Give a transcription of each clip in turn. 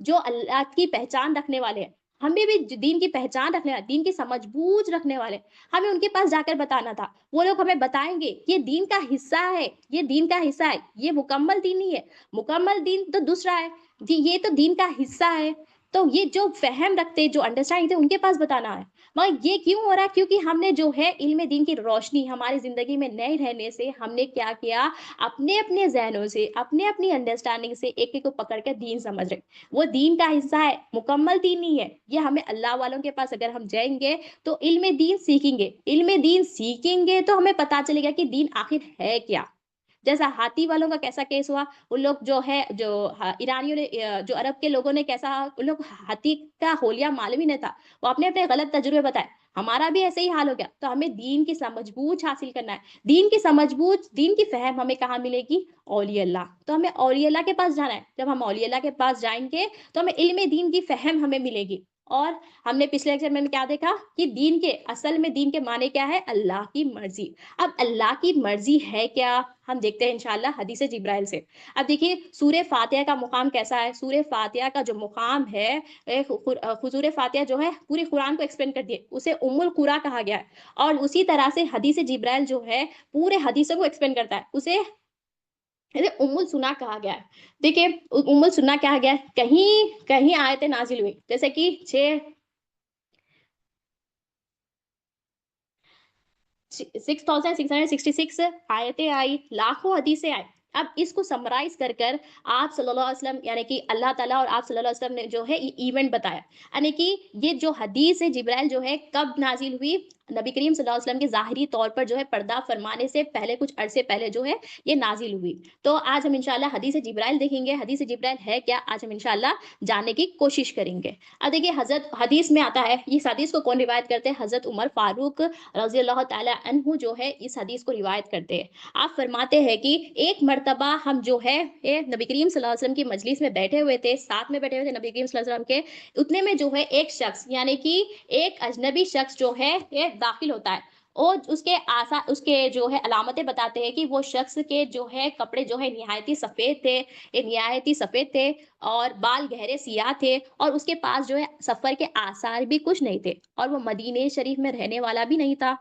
جو اللہ کی پہچان رکھنے والے ہیں، ہمیں بھی دین کی پہچان رکھنے والے، دین کی سمجھ بوجھ رکھنے والے، ہمیں ان کے پاس جا کر بتانا تھا۔ وہ لوگ ہمیں بتائیں گے یہ دین کا حصہ ہے، یہ دین کا حصہ ہے، یہ مکمل دین نہیں ہے، مکمل دین تو دوسرا ہے جی، یہ تو دین کا حصہ ہے۔ تو یہ جو فہم رکھتے، جو انڈرسٹینڈ تھے، ان کے پاس بتانا ہے۔ مگر یہ کیوں ہو رہا ہے؟ کیونکہ ہم نے جو ہے علم دین کی روشنی ہماری زندگی میں نہیں رہنے سے ہم نے کیا کیا، اپنے اپنے ذہنوں سے، اپنے اپنی انڈرسٹینڈنگ سے ایک ایک کو پکڑ کے دین سمجھ رہے۔ وہ دین کا حصہ ہے، مکمل دین نہیں ہے۔ یہ ہمیں اللہ والوں کے پاس اگر ہم جائیں گے تو علم دین سیکھیں گے، علم دین سیکھیں گے تو ہمیں پتا چلے گا کہ دین آخر ہے کیا۔ جیسا ہاتھی والوں کا کیسا کیس ہوا، ان لوگ جو ہے جو ایرانیوں نے جو عرب کے لوگوں نے کیسا، ان لوگ ہاتھی کا حلیہ معلوم ہی نہیں تھا، وہ اپنے اپنے غلط تجربے بتائے۔ ہمارا بھی ایسے ہی حال ہو گیا۔ تو ہمیں دین کی سمجھ بوجھ حاصل کرنا ہے۔ دین کی سمجھ بوجھ، دین کی فہم ہمیں کہاں ملے گی؟ اولیاء اللہ۔ تو ہمیں اولیاء اللہ کے پاس جانا ہے۔ جب ہم اولیاء اللہ کے پاس جائیں گے تو ہمیں علم دین کی فہم ہمیں ملے گی۔ اور ہم نے پچھلے لیکچر میں کیا دیکھا کہ دین کے اصل میں دین کے معنی کیا ہے؟ اللہ کی مرضی۔ اب اللہ کی مرضی ہے کیا؟ ہم دیکھتے ہیں انشاءاللہ حدیث جبرائیل سے۔ اب دیکھیے سورہ فاتحہ کا مقام کیسا ہے؟ سورہ فاتحہ کا جو مقام ہے، سورہ فاتحہ جو ہے پورے قرآن کو ایکسپلین کر دیے، اسے ام القرآن کہا گیا ہے۔ اور اسی طرح سے حدیث جبرائیل جو ہے پورے حدیثوں کو ایکسپلین کرتا ہے، اسے ام السنا کہا گیا ہے۔ دیکھیے ام السنا کہا گیا ہے، کہیں کہیں آیتیں نازل ہوئی جیسے کہ 6666 آیتیں آئی، لاکھوں حدیثیں آئی۔ اب اس کو سمرائز کر کر آپ صلی اللہ علیہ وسلم یعنی کہ اللہ تعالیٰ اور آپ صلی اللہ علیہ وسلم نے جو ہے یہ ایونٹ بتایا، یعنی کہ یہ جو حدیث جبرائیل جو ہے کب نازل ہوئی؟ نبی کریم صلی اللہ علیہ وسلم کے ظاہری طور پر جو ہے پردہ فرمانے سے پہلے، کچھ عرصے پہلے جو ہے یہ نازل ہوئی۔ تو آج ہم انشاءاللہ حدیث جبرائیل دیکھیں گے، حدیث جبرائیل ہے کیا، آج ہم انشاءاللہ جاننے کی کوشش کریں گے۔ اب دیکھیے حضرت حدیث میں آتا ہے، اس حدیث کو کون روایت کرتے ہیں؟ حضرت عمر فاروق رضی اللہ تعالی عنہ جو ہے اس حدیث کو روایت کرتے ہیں۔ آپ فرماتے ہیں کہ ایک مرتبہ ہم جو ہے نبی کریم صلی اللہ علیہ وسلم کی مجلس میں بیٹھے ہوئے تھے، ساتھ میں بیٹھے ہوئے تھے نبی کریم صلی اللہ علیہ وسلم کے، اتنے میں جو ہے ایک شخص یعنی کہ ایک اجنبی شخص جو ہے یہ داخل ہوتا ہے، اور اس کے جو ہے علامتیں بتاتے ہیں کہ وہ شخص کے جو ہے کپڑے جو ہے نہایتی سفید تھے، نہایتی سفید تھے، اور بال گہرے سیاہ تھے، اور اس کے پاس جو ہے سفر کے آثار بھی کچھ نہیں تھے، اور وہ مدینے شریف میں رہنے والا بھی نہیں تھا۔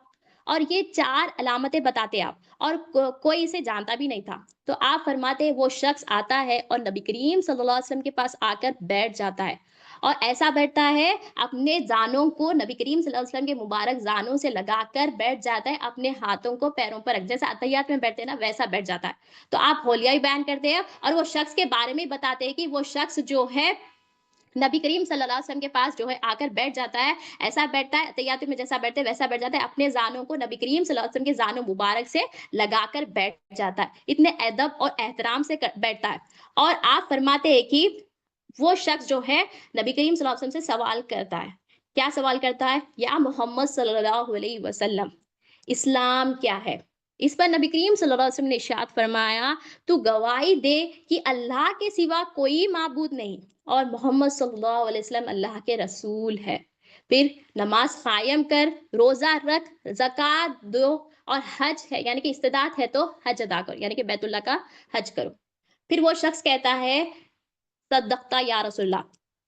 اور یہ 4 علامتیں بتاتے آپ، اور کوئی اسے جانتا بھی نہیں تھا۔ تو آپ فرماتے ہیں وہ شخص آتا ہے اور نبی کریم صلی اللہ علیہ وسلم کے پاس آ کر بیٹھ جاتا ہے، اور ایسا بیٹھتا ہے اپنے زانوں کو نبی کریم صلی اللہ علیہ وسلم کے مبارک زانوں سے لگا کر بیٹھ جاتا ہے، اپنے ہاتھوں کو پیروں پر رکھ، جیسا اتحیات میں بیٹھتے ہیں نا ویسا بیٹھ جاتا ہے۔ تو آپ حلیہ بھی بیان کرتے ہیں، اور وہ شخص کے بارے میں بتاتے ہیں کہ وہ شخص جو ہے نبی کریم صلی اللہ علیہ وسلم کے پاس جو ہے آ کر بیٹھ جاتا ہے، ایسا بیٹھتا ہے اتحیات میں جیسا بیٹھتے ہیں ویسا بیٹھ جاتا ہے، اپنے زانوں کو نبی کریم صلی اللہ علیہ وسلم کے زانوں مبارک سے لگا کر بیٹھ جاتا ہے، اتنے ادب اور احترام سے بیٹھتا ہے۔ اور آپ فرماتے ہیں کہ وہ شخص جو ہے نبی کریم صلی اللہ علیہ وسلم سے سوال کرتا ہے، کیا سوال کرتا ہے؟ یا محمد صلی اللہ علیہ وسلم، اسلام کیا ہے؟ اس پر نبی کریم صلی اللہ علیہ وسلم نے ارشاد فرمایا، تو گواہی دے کہ اللہ کے سوا کوئی معبود نہیں، اور محمد صلی اللہ علیہ وسلم اللہ کے رسول ہے۔ پھر نماز قائم کر، روزہ رکھ، زکوٰۃ دو، اور حج ہے یعنی کہ استطاعت ہے تو حج ادا کرو، یعنی کہ بیت اللہ کا حج کرو۔ پھر وہ شخص کہتا ہے صدقتا یا رسول اللہ،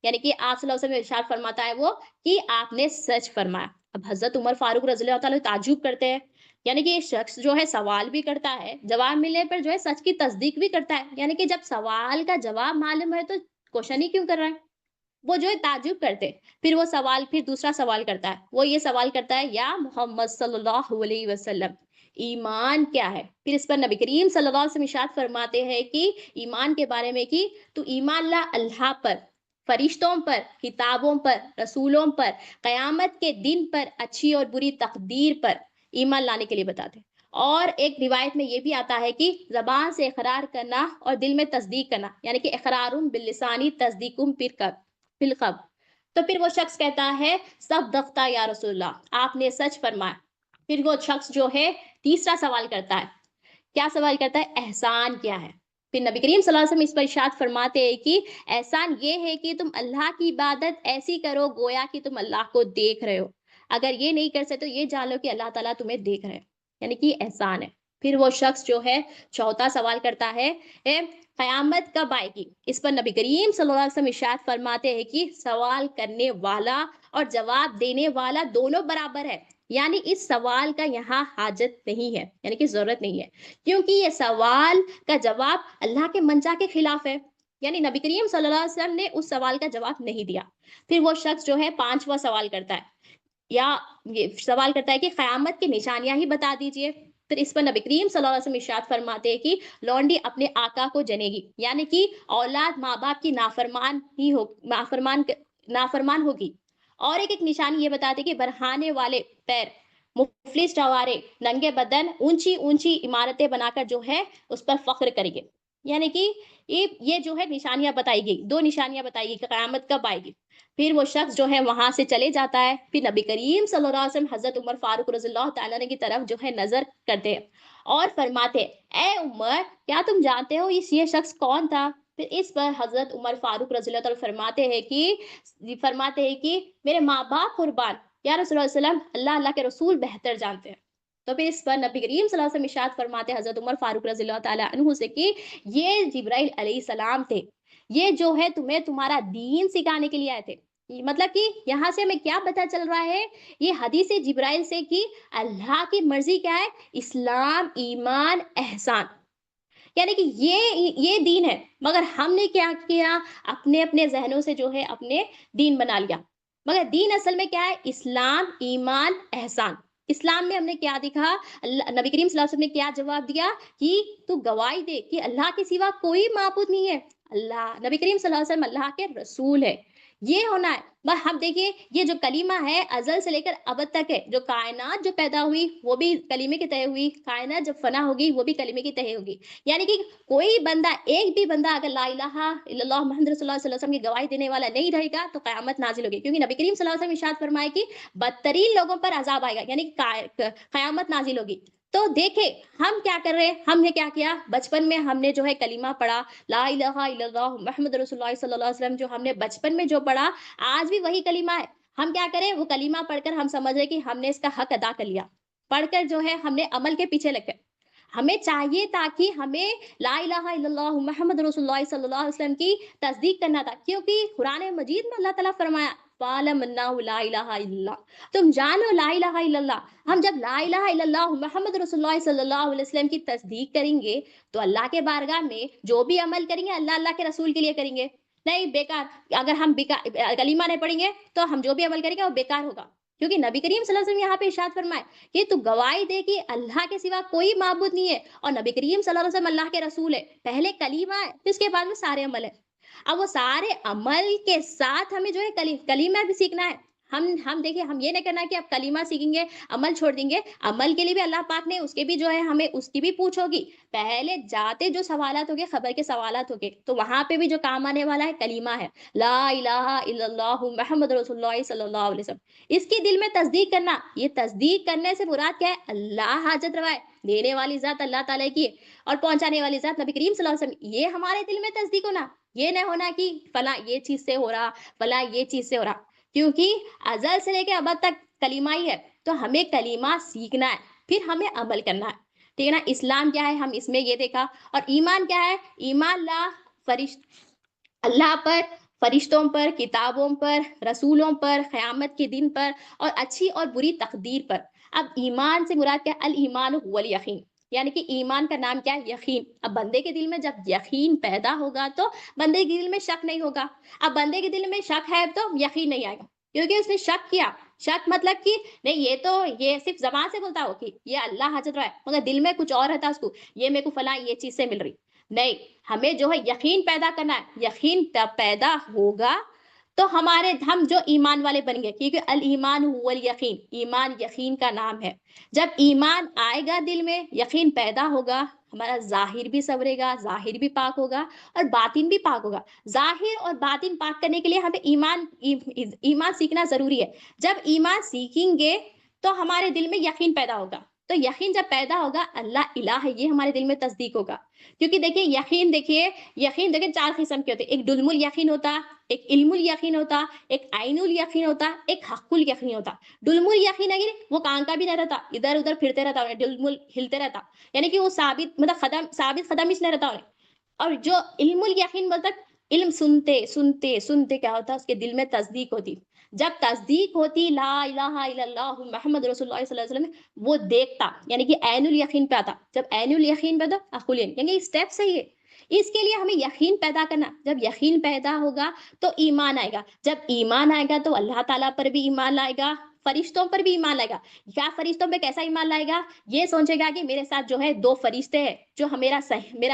یعنی کہ آپ صلی اللہ علیہ وسلم ارشاد فرماتا ہے وہ کہ آپ نے سچ فرمایا۔ اب حضرت عمر فاروق رضی اللہ تعالیٰ تعجب کرتے ہیں، یعنی کہ یہ شخص جو ہے سوال بھی کرتا ہے، جواب ملنے پر جو ہے سچ کی تصدیق بھی کرتا ہے، یعنی کہ جب سوال کا جواب معلوم ہے تو کوشچن ہی کیوں کر رہا ہے؟ وہ جو ہے تعجب کرتے۔ پھر دوسرا سوال کرتا ہے، وہ یہ سوال کرتا ہے یا محمد صلی اللہ علیہ وسلم، ایمان کیا ہے؟ پھر اس پر نبی کریم صلی اللہ علیہ وسلم ارشاد فرماتے ہیں کہ ایمان کے بارے میں کہ تو ایمان لا اللہ پر، فرشتوں پر، کتابوں پر، رسولوں پر، قیامت کے دن پر، اچھی اور بری تقدیر پر ایمان لانے کے لیے بتاتے ہیں۔ اور ایک روایت میں یہ بھی آتا ہے کہ زبان سے اقرار کرنا اور دل میں تصدیق کرنا، یعنی کہ اقرارم باللسانی تصدیقم بالقلب۔ تو پھر وہ شخص کہتا ہے صدقتا یا رسول اللہ، آپ نے سچ فرمایا۔ پھر وہ شخص جو ہے تیسرا سوال کرتا ہے، کیا سوال کرتا ہے؟ احسان کیا ہے؟ پھر نبی کریم صلی اللہ علیہ وسلم اس پر ارشاد فرماتے ہیں کہ احسان یہ ہے کہ تم اللہ کی عبادت ایسی کرو گویا کہ تم اللہ کو دیکھ رہے ہو، اگر یہ نہیں کر سکتے تو یہ جان لو کہ اللہ تعالیٰ تمہیں دیکھ رہے ہیں، یعنی کہ احسان ہے۔ پھر وہ شخص جو ہے چوتھا سوال کرتا ہے قیامت کب آئے گی؟ اس پر نبی کریم صلی اللہ علیہ وسلم ارشاد فرماتے ہیں کہ سوال کرنے والا اور جواب دینے والا دونوں برابر ہے، یعنی اس سوال کا یہاں حاجت نہیں ہے، یعنی کہ ضرورت نہیں ہے، کیونکہ یہ سوال کا جواب اللہ کے منشا کے خلاف ہے، یعنی نبی کریم صلی اللہ علیہ وسلم نے اس سوال کا جواب نہیں دیا۔ پھر وہ شخص جو ہے پانچواں سوال کرتا ہے، یا یہ سوال کرتا ہے کہ قیامت کی نشانیاں ہی بتا دیجئے۔ پھر اس پر نبی کریم صلی اللہ علیہ وسلم ارشاد فرماتے ہیں کہ لونڈی اپنے آقا کو جنے گی، یعنی کہ اولاد ماں باپ کی نافرمان ہوگی۔ اور ایک نشانی یہ بتاتے کہ برہانے والے پیر، مفلس چوارے، ننگے بدن اونچی اونچی عمارتیں بنا کر جو ہے اس پر فخر کریں گے، یعنی کہ یہ جو ہے نشانیاں بتائی گئی، دو نشانیاں بتائی گئی کہ قیامت کب آئے گی۔ پھر وہ شخص جو ہے وہاں سے چلے جاتا ہے۔ پھر نبی کریم صلی اللہ علیہ وسلم حضرت عمر فاروق رضی اللہ تعالیٰ عنہ کی طرف جو ہے نظر کرتے ہیں اور فرماتے ہیں، اے عمر، کیا تم جانتے ہو یہ شخص کون تھا؟ پھر اس پر حضرت عمر فاروق رضی اللہ تعالیٰ فرماتے ہیں کہ میرے ماں باپ قربان، یا رسول اللہ صلی اللہ کے رسول بہتر جانتے ہیں۔ تو پھر اس پر نبی کریم صلی اللہ علیہ وسلم ارشاد فرماتے ہیں حضرت عمر فاروق رضی اللہ تعالیٰ عنہ سے کہ یہ جبرائیل علیہ السلام تھے، یہ جو ہے تمہیں تمہارا دین سکھانے کے لیے آئے تھے۔ مطلب کہ یہاں سے ہمیں کیا پتہ چل رہا ہے؟ یہ حدیث جبرائیل سے کہ اللہ کی مرضی کیا ہے؟ اسلام، ایمان، احسان، یعنی کہ یہ دین ہے، مگر ہم نے کیا کیا؟ اپنے ذہنوں سے جو ہے اپنے دین بنا لیا، مگر دین اصل میں کیا ہے؟ اسلام، ایمان، احسان۔ اسلام میں ہم نے کیا دیکھا؟ نبی کریم صلی اللہ علیہ وسلم نے کیا جواب دیا کہ تو گواہی دے کہ اللہ کے سوا کوئی معبود نہیں ہے، اللہ، نبی کریم صلی اللہ علیہ وسلم اللہ کے رسول ہے، یہ ہونا ہے۔ بس ہم دیکھیے یہ جو کلمہ ہے ازل سے لے کر ابد تک ہے، جو کائنات جو پیدا ہوئی وہ بھی کلمے کے تحت ہوئی، کائنات جب فنا ہوگی وہ بھی کلمے کی تحت ہوگی، یعنی کہ کوئی بندہ، ایک بھی بندہ اگر لا الہ الا اللہ محمد رسول اللہ صلی اللہ علیہ وسلم کی گواہی دینے والا نہیں رہے گا تو قیامت نازل ہوگی، کیونکہ نبی کریم صلی اللہ علیہ وسلم ارشاد فرمائے کہ بدترین لوگوں پر عذاب آئے گا، یعنی قیامت نازل ہوگی۔ تو دیکھیں ہم کیا کر رہے ہیں، ہم نے کیا کیا؟ بچپن میں ہم نے جو ہے کلمہ پڑھا، لا الہ الا اللہ محمد رسول اللہ صلی اللہ علیہ وسلم، جو ہم نے بچپن میں جو پڑھا آج بھی وہی کلمہ ہے۔ ہم کیا کریں؟ وہ کلمہ پڑھ کر ہم سمجھ رہے کہ ہم نے اس کا حق ادا کر لیا، پڑھ کر جو ہے ہم نے عمل کے پیچھے لگ گئے۔ ہمیں چاہیے تاکہ ہمیں لا الہ الا اللہ محمد رسول اللہ صلی اللہ علیہ وسلم کی تصدیق کرنا تھا، کیونکہ قرآن مجید میں اللہ تعالیٰ فرمایا فَعْلَمْ أَنَّهُ لَا إِلَهَ إِلَّا اللَّهُ، تم جانو لا الہ الا اللہ۔ ہم جب لا الہ الا اللہ محمد رسول اللہ صلی اللہ علیہ وسلم کی تصدیق کریں گے تو اللہ کے بارگاہ میں جو بھی عمل کریں گے اللہ کے رسول کے لیے کریں گے، نہیں بیکار۔ اگر ہم کلمہ نہیں پڑھیں گے تو ہم جو بھی عمل کریں گے وہ بیکار ہوگا، کیونکہ نبی کریم صلی اللہ علیہ وسلم یہاں پہ ارشاد فرمائے کہ تو گواہی دے کہ اللہ کے سوا کوئی معبود نہیں ہے، اور نبی کریم صلی اللہ علیہ وسلم اللہ کے رسول ہے۔ پہلے کلمہ ہے، پھر اس کے بعد میں سارے عمل ہے۔ اب وہ سارے عمل کے ساتھ ہمیں جو ہے کلمہ بھی سیکھنا ہے۔ ہم دیکھیں، ہم یہ نہیں کرنا کہ اب کلمہ سیکھیں گے عمل چھوڑ دیں گے، عمل کے لیے بھی اللہ پاک نے اس کے بھی جو ہے ہمیں اس کی بھی پوچھ ہوگی، پہلے جاتے جو سوالات ہوگے، خبر کے سوالات ہوگے، تو وہاں پہ بھی جو کام آنے والا ہے کلمہ ہے، لا الہ الا اللہ محمد رسول اللہ صلی اللہ علیہ وسلم۔ اس کی دل میں تصدیق کرنا، یہ تصدیق کرنے سے مراد کیا ہے؟ اللہ حاجت روا ہے، دینے والی ذات اللہ تعالیٰ کی ہے اور پہنچانے والی ذات نبی کریم صلی اللہ علیہ وسلم، یہ ہمارے دل میں تصدیق ہونا، یہ نہیں ہونا کہ فلاں یہ چیز سے ہو رہا، فلاں یہ چیز سے ہو رہا، کیونکہ ازل سے لے کے ابد تک کلمہ ہی ہے، تو ہمیں کلمہ سیکھنا ہے، پھر ہمیں عمل کرنا ہے، ٹھیک ہے نا۔ اسلام کیا ہے ہم اس میں یہ دیکھا، اور ایمان کیا ہے؟ ایمان اللہ پر، فرشتوں پر، کتابوں پر، رسولوں پر، قیامت کے دن پر، اور اچھی اور بری تقدیر پر۔ اب ایمان سے مراد کیا؟ الایمان هو الیقین، یعنی کہ ایمان کا نام کیا ہے؟ یقین۔ اب بندے کے دل میں جب یقین پیدا ہوگا تو بندے کے دل میں شک نہیں ہوگا۔ اب بندے کے دل میں شک ہے تو یقین نہیں آئے گا، کیونکہ اس نے شک کیا۔ شک مطلب کہ نہیں، یہ صرف زبان سے بولتا ہو کہ یہ اللہ حاجت رہا ہے، مگر دل میں کچھ اور رہتا اس کو، یہ میرے کو فلاں یہ چیز سے مل رہی، نہیں، ہمیں جو ہے یقین پیدا کرنا ہے۔ یقین پیدا ہوگا تو ہم جو ایمان والے بن گے، کیونکہ الایمان هو الیقین، ایمان یقین کا نام ہے۔ جب ایمان آئے گا دل میں، یقین پیدا ہوگا، ہمارا ظاہر بھی سنورے گا، ظاہر بھی پاک ہوگا اور باطن بھی پاک ہوگا۔ ظاہر اور باطن پاک کرنے کے لیے ہمیں ایمان سیکھنا ضروری ہے۔ جب ایمان سیکھیں گے تو ہمارے دل میں یقین پیدا ہوگا، تو یقین جب پیدا ہوگا اللہ الہ ہے یہ ہمارے دل میں تصدیق ہوگا. کیونکہ یقین دیکھیے 4 قسم کے ہوتے ہیں. ایک دلم الیقین ہوتا، ایک علم الیقین ہوتا، ایک عین الیقین ہوتا، ایک حق الیقین ہوتا. دلم الیقین اگر وہ کان کا بھی نہ رہتا، ادھر ادھر پھرتے رہتا، دلم ہلتے رہتا، یعنی کہ وہ ثابت مطلب ثابت قدم اس لیے رہتا. اور جو علم الیقین بولتا، علم سنتے سنتے سنتے کیا ہوتا، اس کے دل میں تصدیق ہوتی. جب تصدیق ہوتی لا الہ الا اللہ محمد رسول اللہ صلی اللہ علیہ وسلم، وہ دیکھتا، یعنی کہ عین الیقین پہ آتا. جب عین الیقین پہ آتا عقل یقین، یعنی اسٹیپ صحیح ہے. اس کے لیے ہمیں یقین پیدا کرنا. جب یقین پیدا ہوگا تو ایمان آئے گا. جب ایمان آئے گا تو اللہ تعالیٰ پر بھی ایمان لائے گا، فرشتوں پر بھی ایمان لائے گا. کیا فرشتوں پہ کیسا ایمان لائے گا؟ یہ سوچے گا کہ میرے ساتھ جو ہے 2 فرشتے ہیں جو میرا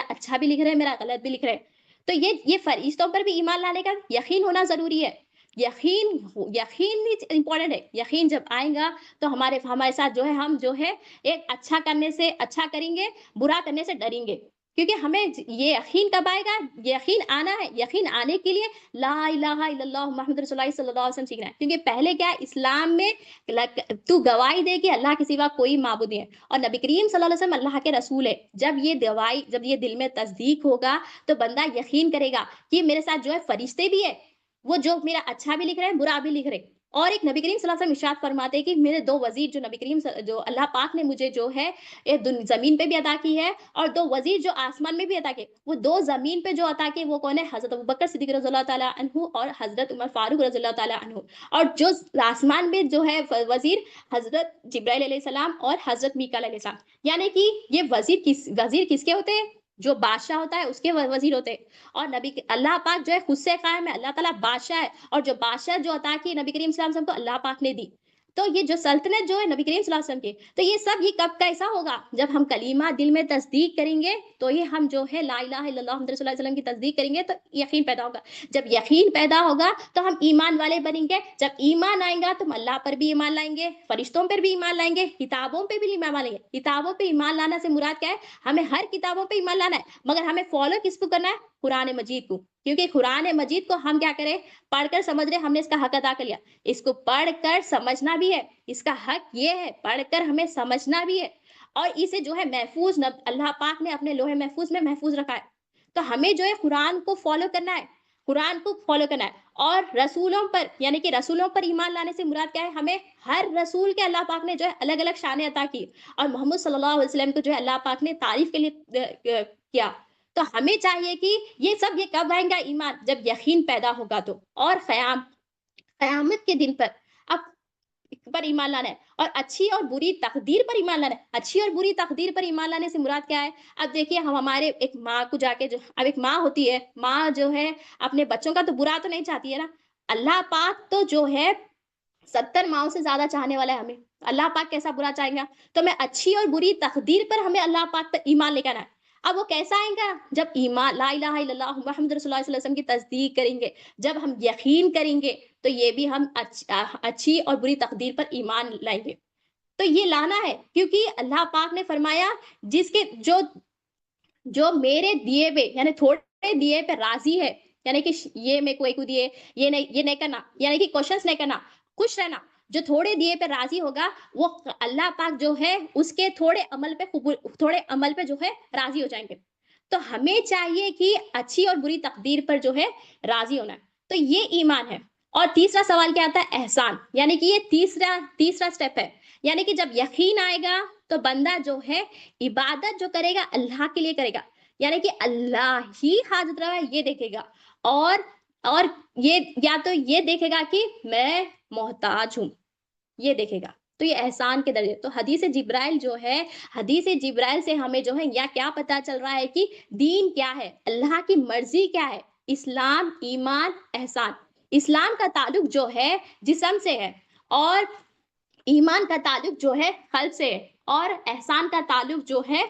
اچھا بھی لکھ رہے ہیں، میرا غلط بھی لکھ رہے ہیں. تو یہ فرشتوں پر بھی ایمان لانے کا یقین ہونا ضروری ہے. یقین امپورٹنٹ ہے. یقین جب آئے گا تو ہمارے ساتھ جو ہے ہم جو ہے ایک اچھا کرنے سے اچھا کریں گے، برا کرنے سے ڈریں گے. کیونکہ ہمیں یہ یقین کب آئے گا؟ یقین آنا ہے. یقین آنے کے لیے لا الہ الا اللہ محمد رسول اللہ صلی اللہ علیہ وسلم سیکھنا ہے. کیونکہ پہلے کیا ہے، اسلام میں تو گواہی دے کہ اللہ کے سوا کوئی معبود نہیں ہے اور نبی کریم صلی اللہ علیہ وسلم اللہ کے رسول ہے. جب یہ دل میں تصدیق ہوگا تو بندہ یقین کرے گا کہ میرے ساتھ جو ہے فرشتے بھی ہے، وہ جو میرا اچھا بھی لکھ رہے ہیں، برا بھی لکھ رہے ہیں. اور ایک نبی کریم صلی اللہ علیہ وسلم ارشاد فرماتے ہیں کہ میرے 2 وزیر جو اللہ پاک نے مجھے جو ہے زمین پہ بھی عطا کی ہے، اور 2 وزیر جو آسمان میں بھی عطا کیے. وہ 2 زمین پہ جو عطا کیے وہ کون ہے؟ حضرت ابوبکر صدیق رضی اللہ تعالیٰ عنہ اور حضرت عمر فاروق رضی اللہ تعالیٰ عنہ. اور جو آسمان میں جو ہے وزیر، حضرت جبرائیل علیہ السلام اور حضرت میکائیل علیہ السلام. یعنی کہ یہ وزیر کس کے ہوتے ہیں؟ جو بادشاہ ہوتا ہے اس کے وزیر ہوتے ہیں. اور اللہ پاک جو ہے خود سے قائم ہے، اللہ تعالیٰ بادشاہ ہے، اور جو بادشاہ جو عطا کی نبی کریم صلی اللہ علیہ وسلم کو اللہ پاک نے دی. تو یہ جو سلطنت جو ہے نبی کریم صلی اللہ علیہ وسلم کی، تو یہ سب کب کیسا ہوگا؟ جب ہم کلمہ دل میں تصدیق کریں گے تو یہ ہم جو ہے لا الہ الا اللہ محمد رسول اللہ صلی اللہ علیہ وسلم کی تصدیق کریں گے تو یقین پیدا ہوگا. جب یقین پیدا ہوگا تو ہم ایمان والے بنیں گے. جب ایمان آئیں گا تو ہم اللہ پر بھی ایمان لائیں گے، فرشتوں پر بھی ایمان لائیں گے، کتابوں پہ بھی ایمان لائیں گے. کتابوں پہ ایمان لانا سے مراد کیا ہے؟ ہمیں ہر کتابوں پہ ایمان لانا ہے، مگر ہمیں فالو کس کو کرنا ہے؟ قرآن مجید کو. کیونکہ قرآن مجید کو ہم کیا کریں؟ پڑھ کر سمجھ رہے، ہم نے اس کا حق ادا کر لیا. اس کو پڑھ کر سمجھنا بھی ہے، اس کا حق یہ ہے پڑھ کر ہمیں سمجھنا بھی ہے. اور اسے جو ہے محفوظ اللہ پاک نے اپنے لوح محفوظ میں محفوظ رکھا ہے. تو ہمیں جو ہے قرآن کو فالو کرنا ہے، قرآن کو فالو کرنا ہے. اور رسولوں پر، یعنی کہ رسولوں پر ایمان لانے سے مراد کیا ہے؟ ہمیں ہر رسول کے اللہ پاک نے جو ہے الگ الگ شانیں عطا کی، اور محمد صلی اللہ علیہ وسلم کو جو ہے اللہ پاک نے تعریف کے لیے کیا. تو ہمیں چاہیے کہ یہ کب آئیں گا ایمان؟ جب یقین پیدا ہوگا. تو اور قیامت کے دن پر ایمان لانا ہے، اور اچھی اور بری تقدیر پر ایمان لانا ہے. اچھی اور بری تقدیر پر ایمان لانے سے مراد کیا ہے؟ اب دیکھیے ہم ہمارے ایک ماں کو جا کے اب ایک ماں ہوتی ہے، ماں جو ہے اپنے بچوں کا تو برا تو نہیں چاہتی ہے نا. اللہ پاک تو جو ہے 70 ماؤں سے زیادہ چاہنے والا ہے ہمیں. اللہ پاک کیسا برا چاہیں گا؟ تو میں اچھی اور بری تقدیر پر ہمیں اللہ پاک پر ایمان لے کر آنا ہے. اب وہ کیسا آئیں گا؟ جب ایمان لا الہ الا اللہ محمد رسول اللہ صلی اللہ علیہ وسلم کی تصدیق کریں گے، جب ہم یقین کریں گے تو یہ بھی ہم اچھی اور بری تقدیر پر ایمان لائیں گے. تو یہ لانا ہے، کیونکہ اللہ پاک نے فرمایا جس کے جو میرے دیے پہ، یعنی تھوڑے دیے پہ راضی ہے، یعنی کہ یہ میں کوئی کو دیے، یہ نہیں کرنا، یعنی کہ کوشش نہیں کرنا، خوش رہنا. جو تھوڑے دیے پہ راضی ہوگا وہ اللہ پاک جو ہے اس کے تھوڑے عمل پہ جو ہے راضی ہو جائیں گے. تو ہمیں چاہیے کہ اچھی اور بری تقدیر پر جو ہے راضی ہونا ہے. تو یہ ایمان ہے. اور تیسرا سوال کیا آتا ہے؟ احسان. یعنی کہ یہ تیسرا سٹیپ ہے. یعنی کہ جب یقین آئے گا تو بندہ جو ہے عبادت جو کرے گا اللہ کے لیے کرے گا، یعنی کہ اللہ ہی حاجت روا ہے یہ دیکھے گا، اور یہ یا تو یہ دیکھے گا کہ میں محتاج ہوں، یہ دیکھے گا. تو یہ احسان کے درجے. تو حدیث جبرائیل جو ہے، حدیث جبرائیل سے ہمیں جو ہے یا کیا پتا چل رہا ہے کہ دین کیا ہے، اللہ کی مرضی کیا ہے. اسلام، ایمان، احسان. اسلام کا تعلق جو ہے جسم سے ہے، اور ایمان کا تعلق جو ہے قلب سے ہے، اور احسان کا تعلق جو ہے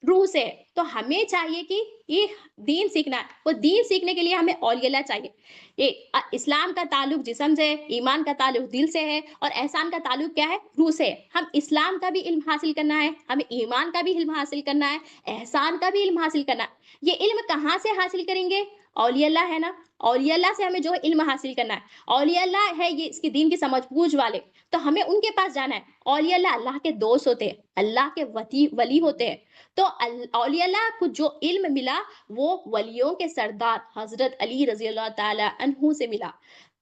روح سے. تو ہمیں چاہیے کہ یہ دین سیکھنا ہے. وہ دین سیکھنے کے لیے ہمیں اولیاء اللہ چاہیے. اسلام کا تعلق جسم سے ہے، ایمان کا تعلق دل سے ہے، اور احسان کا تعلق کیا ہے؟ روح سے ہے. ہم اسلام کا بھی علم حاصل کرنا ہے، ہمیں ایمان کا بھی علم حاصل کرنا ہے، احسان کا بھی علم حاصل کرنا ہے. یہ علم کہاں سے حاصل کریں گے؟ اولیاء اللہ ہے نا. اولیاء اللہ سے ہمیں جو ہے علم حاصل کرنا ہے. اولیاء اللہ ہے یہ اس کی دین کی سمجھ بوجھ والے، تو ہمیں ان کے پاس جانا ہے. اولیاء اللہ اللہ کے دوست ہوتے ہیں، اللہ کے ولی ہوتے ہیں. تو اولیاء اللہ کو جو علم ملا وہ ولیوں کے سردار حضرت علی رضی اللہ تعالی عنہ سے ملا.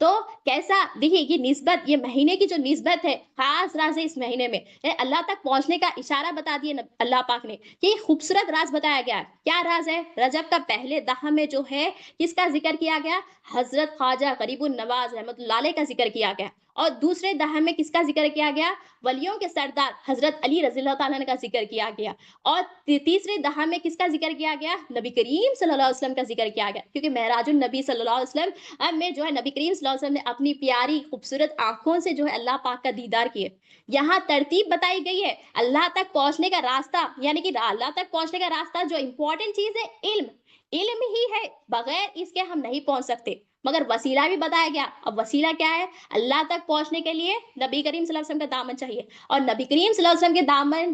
تو کیسا دیکھیے یہ نسبت، یہ مہینے کی جو نسبت ہے، خاص راز ہے اس مہینے میں، اللہ تک پہنچنے کا اشارہ بتا دیے اللہ پاک نے. یہ خوبصورت راز بتایا گیا ہے. کیا راز ہے؟ رجب کا پہلے دہا میں جو ہے کس کا ذکر کیا گیا؟ حضرت خواجہ غریب النواز رحمۃ اللہ علیہ کا ذکر کیا گیا. اور دوسرے دہا میں کس کا ذکر کیا گیا؟ ولیوں کے سردار حضرت علی رضی اللہ تعالیٰ عنہ کا ذکر کیا گیا. اور تیسرے دہا میں کس کا ذکر کیا گیا؟ نبی کریم صلی اللہ علیہ وسلم کا ذکر کیا گیا، کیونکہ معراج النبی صلی اللہ علیہ وسلم میں جو ہے نبی کریم صلی اللہ علیہ وسلم نے اپنی پیاری خوبصورت آنکھوں سے جو ہے اللہ پاک کا دیدار کیے. یہاں ترتیب بتائی گئی ہے اللہ تک پہنچنے کا راستہ، یعنی کہ اللہ تک پہنچنے کا راستہ جو امپورٹنٹ چیز ہے علم، علم ہی ہے، بغیر اس کے ہم نہیں پہنچ سکتے. مگر وسیلہ بھی بتایا گیا. اب وسیلہ کیا ہے؟ اللہ تک پہنچنے کے لیے نبی کریم صلی اللہ علیہ وسلم کا دامن چاہیے. اور نبی کریم صلی اللہ علیہ وسلم کے دامن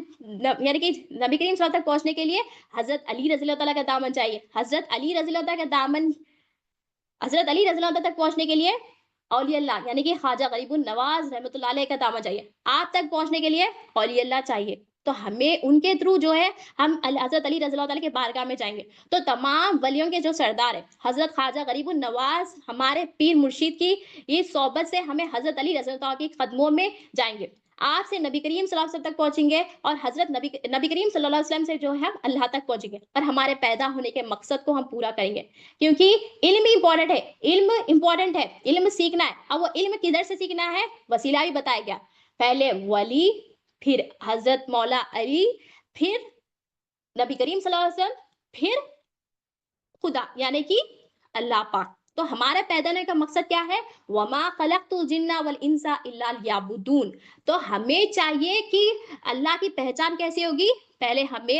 یعنی کہ نبی کریم صلی اللہ علیہ وسلم تک پہنچنے کے لیے حضرت علی رضی اللہ تعالیٰ کا دامن چاہیے. حضرت علی رضی اللہ تعالیٰ کا دامن، حضرت علی رضی اللہ تعالیٰ تک پہنچنے کے لیے اولیاء اللہ یعنی کہ خواجہ غریب النواز رحمۃ اللہ علیہ کا دامن چاہیے. آپ تک پہنچنے کے لیے اولیاء اللہ چاہیے. تو ہمیں ان کے تھرو جو ہے ہم حضرت علی رضی اللہ تعالیٰ کے بارگاہ میں جائیں گے. تو تمام ولیوں کے جو سردار ہیں حضرت خواجہ غریب النواز، ہمارے پیر مرشید کی یہ صحبت سے ہمیں حضرت علی رضی اللہ تعالیٰ کی قدموں میں جائیں گے. آپ سے نبی کریم صلی اللہ علیہ وسلم تک پہنچیں گے، اور حضرت نبی کریم صلی اللہ علیہ وسلم سے جو ہے ہم اللہ تک پہنچیں گے، اور ہمارے پیدا ہونے کے مقصد کو ہم پورا کریں گے. کیونکہ علم امپورٹنٹ ہے، علم امپورٹنٹ ہے، علم سیکھنا ہے. اب وہ علم کدھر سے سیکھنا ہے؟ وسیلہ بھی بتایا گیا. پہلے ولی، پھر حضرت مولا علی، پھر نبی کریم صلی اللہ علیہ وسلم، پھر خدا یعنی کہ اللہ پاک. تو ہمارے پیدا ہونے کا مقصد کیا ہے؟ وما خلقت الجن والانس الا لیعبدون. تو ہمیں چاہیے کہ اللہ کی پہچان کیسی ہوگی؟ پہلے ہمیں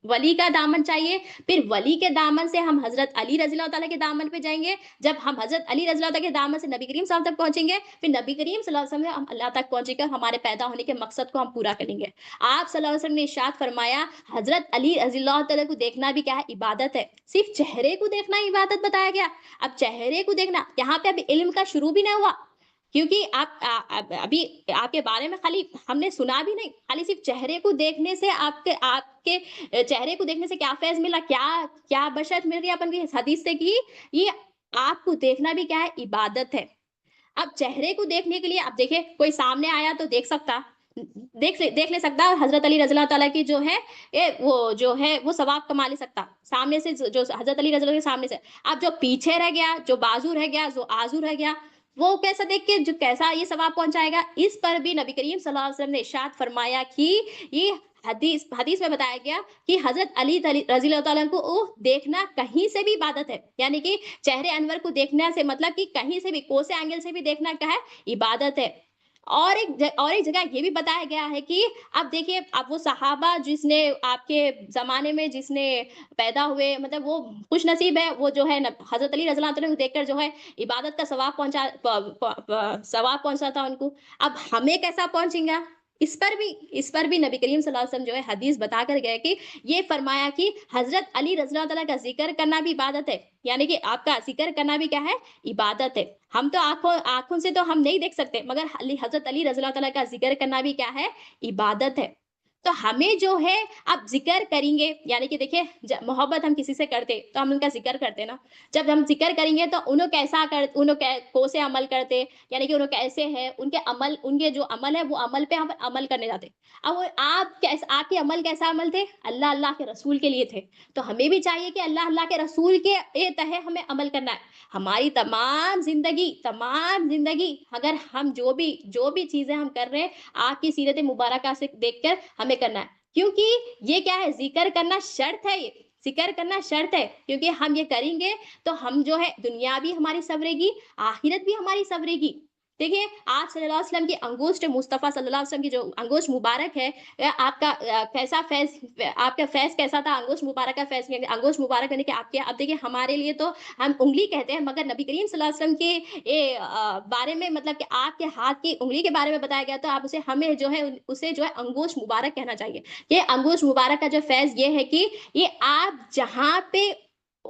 ولی کا دامن چاہیے، پھر ولی کے دامن سے ہم حضرت علی رضی اللہ تعالیٰ کے دامن پہ جائیں گے. جب ہم حضرت علی رضی اللہ تعالیٰ کے دامن سے نبی کریم صلی اللہ علیہ وسلم تک پہنچیں گے، پھر نبی کریم صلی اللہ علیہ وسلم سے ہم اللہ تک پہنچیں گے، ہمارے پیدا ہونے کے مقصد کو ہم پورا کریں گے. آپ صلی اللہ علیہ وسلم نے ارشاد فرمایا حضرت علی رضی اللہ تعالیٰ کو دیکھنا بھی کیا ہے؟ عبادت ہے. صرف چہرے کو دیکھنا عبادت بتایا گیا. اب چہرے کو دیکھنا، یہاں پہ ابھی علم کا شروع بھی نہیں ہوا، کیونکہ آپ ابھی آپ کے بارے میں خالی ہم نے سنا بھی نہیں، خالی صرف چہرے کو دیکھنے سے آپ کے چہرے کو دیکھنے سے کیا فیض ملا، کیا بشرت مل رہی ہے اپن کی حدیث سے کی یہ آپ کو دیکھنا بھی کیا ہے؟ عبادت ہے. اب چہرے کو دیکھنے کے لیے اب دیکھیں کوئی سامنے آیا تو دیکھ سکتا، دیکھ لے سکتا. حضرت علی رضی اللہ تعالیٰ کی جو ہے وہ جو ہے وہ ثواب کما لے سکتا سامنے سے، جو حضرت علی رضی اللہ کے سامنے سے. اب جو پیچھے رہ گیا، جو بازو رہ گیا، جو آزو رہ گیا، وہ کیسا دیکھ کے جو کیسا یہ ثواب پہنچائے گا؟ اس پر بھی نبی کریم صلی اللہ علیہ وسلم نے ارشاد فرمایا کہ یہ حدیث میں بتایا گیا کہ حضرت علی رضی اللہ تعالیٰ کو دیکھنا کہیں سے بھی عبادت ہے. یعنی کہ چہرے انور کو دیکھنا سے مطلب کہ کہیں سے بھی کوسے اینگل سے بھی دیکھنا کیا ہے؟ عبادت ہے. اور ایک جگہ یہ بھی بتایا گیا ہے کہ اب دیکھیے، اب وہ صحابہ جس نے آپ کے زمانے میں جس نے پیدا ہوئے، مطلب وہ خوش نصیب ہے، وہ جو ہے حضرت علی رضی اللہ عنہ کو دیکھ کر جو ہے عبادت کا ثواب پہنچا تھا ان کو. اب ہمیں کیسا پہنچیں گا؟ اس پر بھی نبی کریم صلی اللہ علیہ وسلم جو ہے حدیث بتا کر گئے کہ یہ فرمایا کہ حضرت علی رضی اللہ تعالیٰ کا ذکر کرنا بھی عبادت ہے. یعنی کہ آپ کا ذکر کرنا بھی کیا ہے؟ عبادت ہے. ہم تو آنکھوں سے تو ہم نہیں دیکھ سکتے، مگر حضرت علی رضی اللہ تعالیٰ کا ذکر کرنا بھی کیا ہے؟ عبادت ہے. تو ہمیں جو ہے اب ذکر کریں گے، یعنی کہ دیکھیں محبت ہم کسی سے کرتے تو ہم ان کا ذکر کرتے نا. جب ہم ذکر کریں گے تو انہوں کو سے عمل کرتے، یعنی کہ انہوں کیسے ہے، ان کے جو عمل ہے وہ عمل پہ ہم عمل کرنے جاتے. اب آپ کے عمل کیسا عمل تھے؟ اللہ کے رسول کے لیے تھے. تو ہمیں بھی چاہیے کہ اللہ کے رسول کے تحت ہمیں عمل کرنا ہے. ہماری تمام زندگی اگر ہم جو بھی چیزیں ہم کر رہے ہیں آپ کی سیرت مبارکہ سے دیکھ کر ہمیں کرنا ہے. کیونکہ یہ کیا ہے؟ ذکر کرنا شرط ہے. یہ ذکر کرنا شرط ہے، کیونکہ ہم یہ کریں گے تو ہم جو ہے دنیا بھی ہماری سنورے گی، آخرت بھی ہماری سنورے گی. دیکھیے آپ صلی اللہ علیہ وسلم کی انگشت مصطفیٰ صلی اللہ علیہ وسلم کی جو انگشت مبارک ہے، آپ کا کیسا فیض، آپ کا فیض کیسا تھا؟ انگشت مبارک کا فیض، انگشت مبارک یعنی کہ آپ کے، اب دیکھیے ہمارے لیے تو ہم انگلی کہتے ہیں، مگر نبی کریم صلی اللہ علیہ وسلم کے بارے میں مطلب کہ آپ کے ہاتھ کی انگلی کے بارے میں بتایا گیا، تو آپ ہمیں جو ہے اسے جو ہے انگشت مبارک کہنا چاہیے. یہ انگشت مبارک کا جو فیض یہ ہے کہ یہ آپ جہاں پہ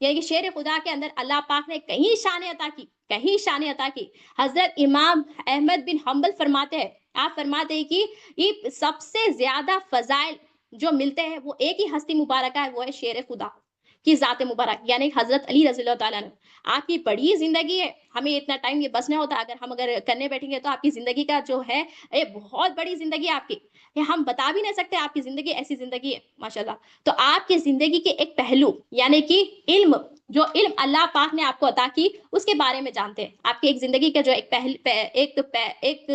یعنی کہ شیر خدا کے اندر اللہ پاک نے کہیں شان عطا کی، کہیں شان عطا کی۔ حضرت امام احمد بن حنبل فرماتے ہیں، آپ فرماتے ہیں کہ یہ سب سے زیادہ فضائل جو ملتے ہیں وہ ایک ہی ہستی مبارکہ ہے، وہ ہے شیر خدا کی ذات مبارک، یعنی حضرت علی رضی اللہ تعالیٰ عنہ۔ آپ کی بڑی زندگی ہے، ہمیں اتنا ٹائم یہ بس نہیں ہوتا، اگر کرنے بیٹھیں گے تو آپ کی زندگی کا جو ہے یہ بہت بڑی زندگی ہے آپ کی، یہ ہم بتا بھی نہیں سکتے آپ کی زندگی ایسی زندگی ہے ماشاءاللہ۔ تو آپ کی زندگی کے ایک پہلو یعنی کہ علم، جو علم اللہ پاک نے آپ کو عطا کی اس کے بارے میں جانتے ہیں، آپ کی ایک زندگی کا جو ایک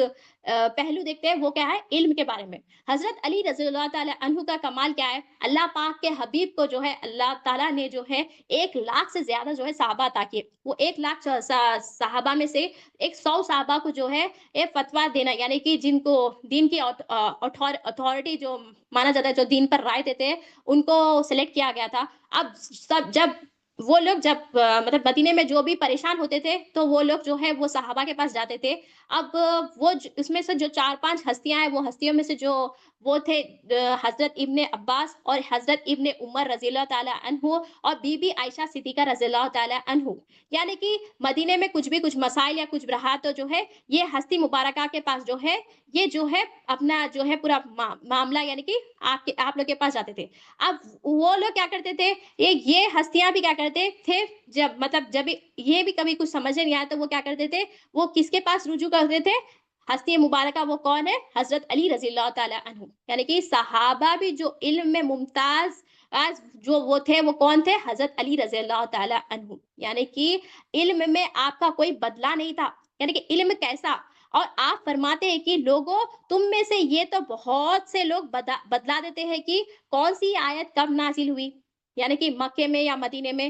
پہلو دیکھتے ہیں، وہ کیا ہے؟ علم کے بارے میں۔ حضرت علی رضی اللہ تعالیٰ عنہ کا کمال کیا ہے؟ اللہ پاک کے حبیب کو جو ہے اللہ تعالیٰ نے جو ہے 1,00,000 سے زیادہ جو ہے صحابہ عطا کیے، وہ 1,00,000 صحابہ میں سے 100 صحابہ کو جو ہے ایک فتویٰ دینا، یعنی کہ جن کو دین کی اتھارٹی جو مانا جاتا ہے، جو دین پر رائے دیتے ہیں، ان کو سلیکٹ کیا گیا تھا۔ اب جب وہ لوگ مطلب مدینے میں جو بھی پریشان ہوتے تھے تو وہ لوگ جو ہے وہ صحابہ کے پاس جاتے تھے۔ اب وہ اس میں سے جو 4-5 ہستیاں ہیں، وہ ہستیوں میں سے جو وہ تھے حضرت ابن عباس اور حضرت ابن عمر رضی اللہ تعالیٰ عنہ اور بی بی عائشہ صدیقہ رضی اللہ تعالیٰ عنہ، یعنی کہ مدینے میں کچھ مسائل یا کچھ رہا تو جو ہے یہ ہستی مبارکہ کے پاس جو ہے یہ جو ہے اپنا جو ہے پورا معاملہ یعنی کہ آپ لوگ کے پاس جاتے تھے۔ اب وہ لوگ کیا کرتے تھے، یہ ہستیاں بھی کیا کرتے تھے، جب یہ بھی کبھی کچھ سمجھ نہیں آیا تو وہ کیا کرتے تھے، وہ کس کے پاس رجوع کرتے تھے؟ ہستی مبارکہ وہ کون ہے؟ حضرت علی رضی اللہ تعالیٰ عنہ، یعنی کہ صحابہ بھی جو علم میں ممتاز جو وہ تھے، وہ کون تھے؟ حضرت علی رضی اللہ تعالیٰ عنہ، یعنی کہ علم میں آپ کا کوئی بدلہ نہیں تھا، یعنی کہ علم کیسا۔ اور آپ فرماتے ہیں کہ لوگوں تم میں سے یہ تو بہت سے لوگ بدلا دیتے ہیں کہ کون سی آیت کب نازل ہوئی، یعنی کہ مکے میں یا مدینے میں۔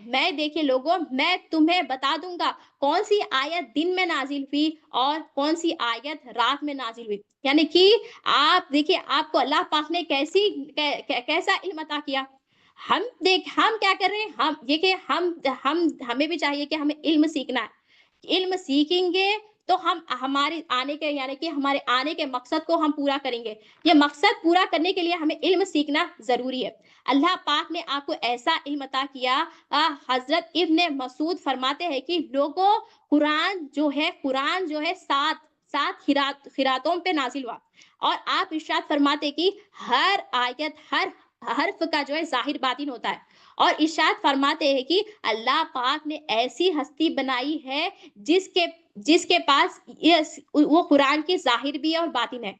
میں دیکھیے لوگوں، میں تمہیں بتا دوں گا کون سی آیت دن میں نازل ہوئی اور کون سی آیت رات میں نازل ہوئی، یعنی کہ آپ دیکھیے آپ کو اللہ پاک نے کیسا علم عطا کیا۔ ہم کیا کر رہے ہیں، ہم دیکھیے ہمیں بھی چاہیے کہ ہمیں علم سیکھنا ہے، علم سیکھیں گے تو ہم ہمارے آنے کے یعنی کہ ہمارے آنے کے مقصد کو ہم پورا کریں گے۔ یہ مقصد پورا کرنے کے لیے ہمیں علم سیکھنا ضروری ہے۔ اللہ پاک نے آپ کو ایسا علم عطا کیا۔ حضرت ابن مسعود فرماتے ہیں کہ لوگوں قرآن جو ہے 7 خراتوں پہ نازل ہوا، اور آپ ارشاد فرماتے کہ ہر آیت ہر حرف کا جو ہے ظاہر باطن ہوتا ہے، اور ارشاد فرماتے ہیں کہ اللہ پاک نے ایسی ہستی بنائی ہے جس کے پاس وہ قرآن کی ظاہر بھی ہے اور باطن ہے،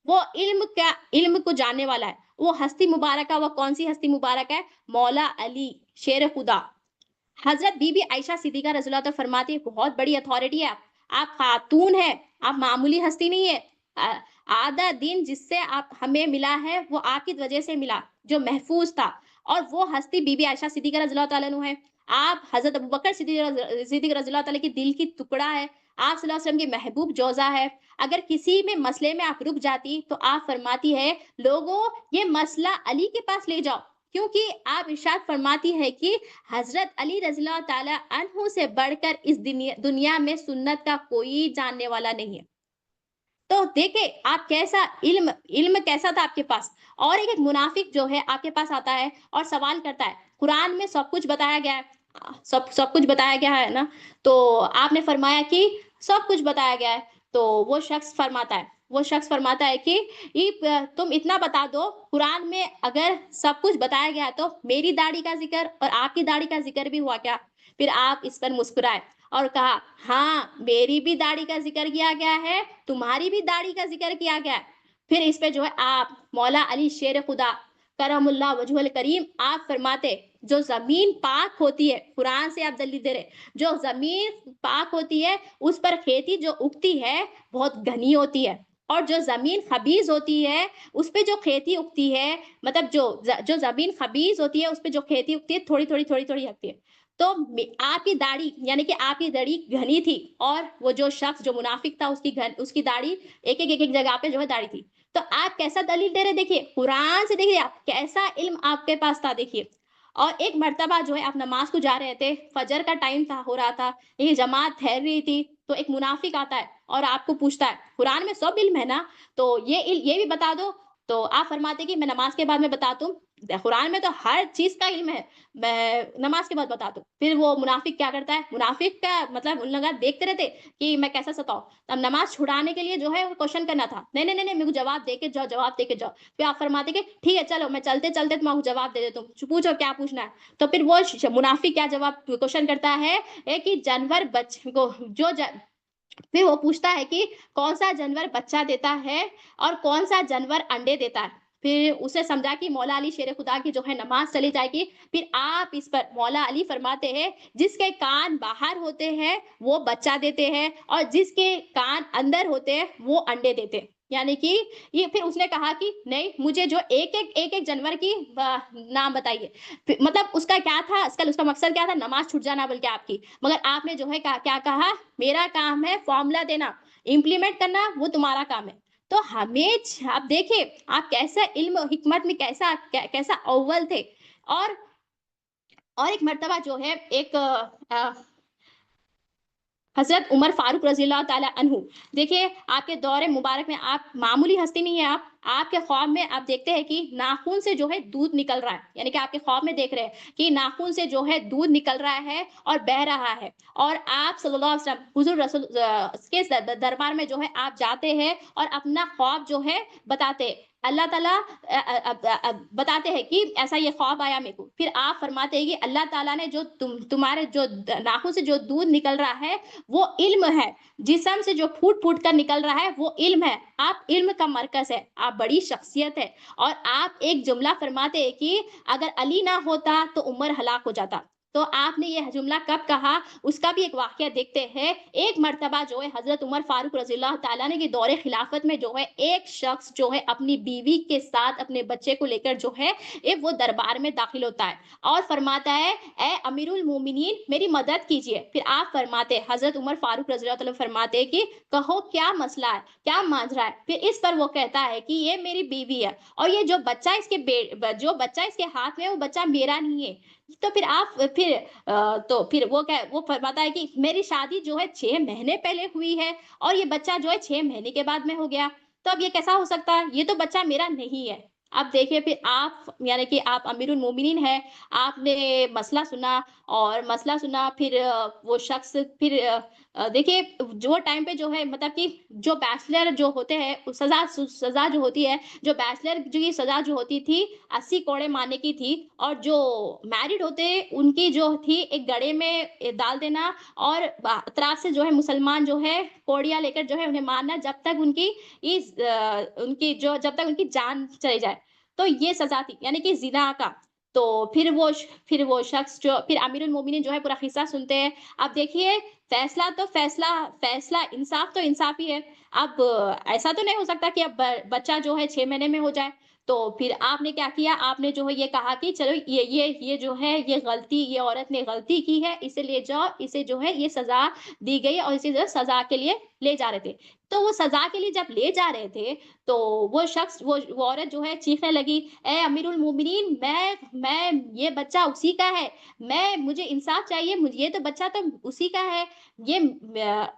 وہ علم کو جاننے والا ہے۔ وہ ہستی مبارکہ وہ کون سی ہستی مبارک ہے؟ مولا علی شیر خدا۔ حضرت بی بی عائشہ صدیقہ رضی اللہ عنہا فرماتی ہے بہت بڑی اتھارٹی ہے آپ خاتون ہیں، آپ معمولی ہستی نہیں ہے۔ آدھا دن جس سے ہمیں ملا ہے وہ آپ کی وجہ سے ملا، جو محفوظ تھا، اور وہ ہستی بی بی عائشہ صدیقہ رضی اللہ تعالیٰ عنہ ہے۔ آپ حضرت ابوبکر صدیق رضی اللہ تعالیٰ کی دل کی ٹکڑا ہے، آپ صلی اللہ علیہ وسلم کی محبوب جوزہ ہے۔ اگر کسی میں مسئلے میں آپ رک جاتی تو آپ فرماتی ہے لوگوں یہ مسئلہ علی کے پاس لے جاؤ، کیونکہ آپ ارشاد فرماتی ہے کہ حضرت علی رضی اللہ تعالیٰ عنہ سے بڑھ کر اس دنیا میں سنت کا کوئی جاننے والا نہیں ہے۔ تو دیکھیں آپ کیسا علم کیسا تھا آپ کے پاس۔ اور ایک منافق جو ہے آپ کے پاس آتا ہے اور سوال کرتا ہے، قرآن میں سب کچھ بتایا گیا ہے، سب کچھ بتایا گیا ہے نا، تو آپ نے فرمایا کہ سب کچھ بتایا گیا ہے، تو وہ شخص فرماتا ہے کہ تم اتنا بتا دو، قرآن میں اگر سب کچھ بتایا گیا تو میری داڑھی کا ذکر اور آپ کی داڑھی کا ذکر بھی ہوا کیا؟ پھر آپ اس پر مسکرائے اور کہا ہاں میری بھی داڑھی کا ذکر کیا گیا ہے، تمہاری بھی داڑھی کا ذکر کیا گیا ہے۔ پھر اس پہ جو ہے آپ مولا علی شیر خدا کرم اللہ وجہ الکریم آپ فرماتے جو زمین پاک ہوتی ہے، قرآن سے آپ دلیل دے رہے، جو زمین پاک ہوتی ہے اس پر کھیتی جو اگتی ہے بہت گھنی ہوتی ہے، اور جو زمین خبیث ہوتی ہے اس پہ جو کھیتی اگتی ہے، مطلب جو زمین خبیث ہوتی ہے اس پہ جو کھیتی اگتی ہے تھوڑی اگتی ہے۔ تو آپ کی داڑھی یعنی کہ آپ کی داڑھی گھنی تھی، اور وہ جو شخص جو منافق تھا اس کی داڑھی ایک جگہ پہ جو ہے داڑھی تھی۔ تو آپ کیسا دلیل دے رہے، دیکھیے قرآن سے، دیکھیے آپ کیسا علم آپ کے پاس تھا، دیکھیے۔ اور ایک مرتبہ جو ہے آپ نماز کو جا رہے تھے، فجر کا ٹائم ہو رہا تھا، یہ جماعت ٹھہر رہی تھی، تو ایک منافق آتا ہے اور آپ کو پوچھتا ہے قرآن میں سب علم ہے نا، تو یہ بھی بتا دو۔ تو آپ فرماتے کہ میں نماز کے بعد میں بتاتا ہوں۔ قرآن میں تو ہر چیز کا علم ہے، میں نماز کے بعد بتا دوں۔ پھر وہ منافق کیا کرتا ہے، منافق کا مطلب ان لوگ دیکھتے رہتے کہ میں کیسا ستاؤں، اب نماز چھڑانے کے لیے جو ہے کوشچن کرنا تھا، نہیں نہیں نہیں میرے کو جواب دے کے جاؤ، جواب دے کے جاؤ۔ پھر آپ فرماتے کہ ٹھیک ہے چلو میں چلتے چلتے تمہیں جواب دے دیتا ہوں، پوچھو کیا پوچھنا ہے۔ تو پھر وہ منافق کیا جواب کوشچن کرتا ہے کہ جانور کو پھر وہ پوچھتا ہے کہ کون سا جانور بچہ دیتا ہے اور کون سا جانور انڈے دیتا ہے۔ پھر اسے سمجھا کہ مولا علی شیر خدا کی جو ہے نماز چلی جائے گی۔ پھر آپ اس پر مولا علی فرماتے ہیں جس کے کان باہر ہوتے ہیں وہ بچہ دیتے ہیں اور جس کے کان اندر ہوتے ہیں وہ انڈے دیتے ہیں۔ یعنی کہ یہ پھر اس نے کہا کہ نہیں مجھے جو ایک جانور کی نام بتائیے، مطلب اس کا کیا تھا، اس کا مقصد کیا تھا، نماز چھوٹ جانا بلکہ آپ کی، مگر آپ نے جو ہے کیا کہا، میرا کام ہے فارمولا دینا، امپلیمنٹ کرنا وہ تمہارا کام ہے۔ تو ہمیں آپ دیکھیں آپ کیسا علم و حکمت میں کیسا اول تھے۔ اور ایک مرتبہ جو ہے ایک حضرت عمر فاروق رضی اللہ تعالیٰ عنہ، دیکھیے آپ کے دور مبارک میں آپ معمولی ہستی نہیں ہے، آپ کے خواب میں آپ دیکھتے ہیں کہ ناخن سے جو ہے دودھ نکل رہا ہے، یعنی کہ آپ کے خواب میں دیکھ رہے ہیں کہ ناخن سے جو ہے دودھ نکل رہا ہے اور بہ رہا ہے، اور آپ صلی اللہ علیہ وسلم حضور رسول کے دربار میں جو ہے آپ جاتے ہیں اور اپنا خواب جو ہے بتاتے ہیں، اللہ تعالیٰ بتاتے ہیں کہ ایسا یہ خواب آیا میرے کو، پھر آپ فرماتے ہیں کہ اللہ تعالیٰ نے جو تمہارے جو ناخن سے جو دودھ نکل رہا ہے وہ علم ہے، جسم سے جو پھوٹ پھوٹ کر نکل رہا ہے وہ علم ہے، آپ علم کا مرکز ہے، آپ بڑی شخصیت ہے۔ اور آپ ایک جملہ فرماتے ہیں کہ اگر علی نہ ہوتا تو عمر ہلاک ہو جاتا۔ تو آپ نے یہ جملہ کب کہا، اس کا بھی ایک واقعہ دیکھتے ہیں۔ ایک مرتبہ جو ہے حضرت عمر فاروق رضی اللہ تعالیٰ نے کہ دور خلافت میں جو ہے ایک شخص جو ہے اپنی بیوی کے ساتھ اپنے بچے کو لے کر جو ہے وہ دربار میں داخل ہوتا ہے اور فرماتا ہے اے امیر المومنین میری مدد کیجیے۔ پھر آپ فرماتے حضرت عمر فاروق رضی اللہ تعالیٰ فرماتے کہ کہو کیا مسئلہ ہے، کیا ماجرا ہے۔ پھر اس پر وہ کہتا ہے کہ یہ میری بیوی ہے اور یہ جو بچہ اس کے ہاتھ میں وہ بچہ میرا نہیں ہے۔ تو پھر آپ پھر وہ فرماتا ہے کہ میری شادی جو ہے 6 مہینے پہلے ہوئی ہے اور یہ بچہ جو ہے 6 مہینے کے بعد میں ہو گیا، تو اب یہ کیسا ہو سکتا ہے، یہ تو بچہ میرا نہیں ہے۔ اب دیکھیے پھر آپ یعنی کہ آپ امیر المومنین ہیں، آپ نے مسئلہ سنا پھر وہ شخص پھر دیکھیے جو ٹائم پہ جو ہے مطلب کہ جو بیچلر جو ہوتے ہیں سزا جو ہوتی ہے، جو بیچلر کی سزا جو ہوتی تھی 80 کوڑے مارنے کی تھی، اور جو میرڈ ہوتے ان کی جو تھی ایک گڑھے میں ڈال دینا اور اطراف سے جو ہے مسلمان جو ہے کوڑیاں لے کر جو ہے انہیں مارنا جب تک ان کی جان چلی جائے، تو یہ سزا تھی یعنی کہ زنا کا۔ تو پھر وہ شخص جو پھر امیر المومنین جو ہے پورا قصہ سنتے ہیں۔ اب دیکھیے فیصلہ انصاف تو انصاف ہی ہے۔ اب ایسا تو نہیں ہو سکتا کہ اب بچہ جو ہے 6 مہینے میں ہو جائے، تو پھر آپ نے کیا کیا، آپ نے جو ہے یہ کہا کہ چلو یہ جو ہے یہ غلطی یہ عورت نے غلطی کی ہے، اسے لے جاؤ، اسے جو ہے یہ سزا دی گئی اور اسے جو ہے سزا کے لیے لے جا رہے تھے۔ تو وہ سزا کے لیے جب لے جا رہے تھے تو وہ شخص وہ عورت جو ہے چیخنے لگی اے امیر المومنین میں یہ بچہ اسی کا ہے، مجھے انصاف چاہیے، یہ تو بچہ تو اسی کا ہے۔ یہ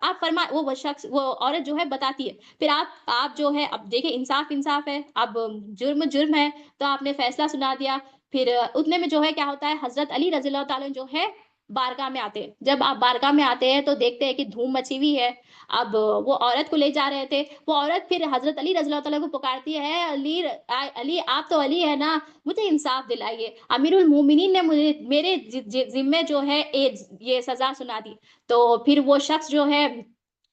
آپ وہ شخص وہ عورت جو ہے بتاتی ہے، پھر آپ جو ہے اب دیکھیں انصاف ہے، اب جرم ہے، تو آپ نے فیصلہ سنا دیا۔ پھر اتنے میں جو ہے کیا ہوتا ہے، حضرت علی رضی اللہ تعالیٰ جو ہے بارگاہ میں آتے ہیں۔ جب آپ بارگاہ میں آتے ہیں تو دیکھتے ہیں کہ دھوم مچی ہوئی ہے۔ اب وہ عورت کو لے جا رہے تھے، وہ عورت پھر حضرت علی رضی اللہ تعالیٰ کو پکارتی ہے علی آپ تو علی ہے نا، مجھے انصاف دلائیے، امیر المومنین نے میرے ذمے جو ہے یہ سزا سنا دی۔ تو پھر وہ شخص جو ہے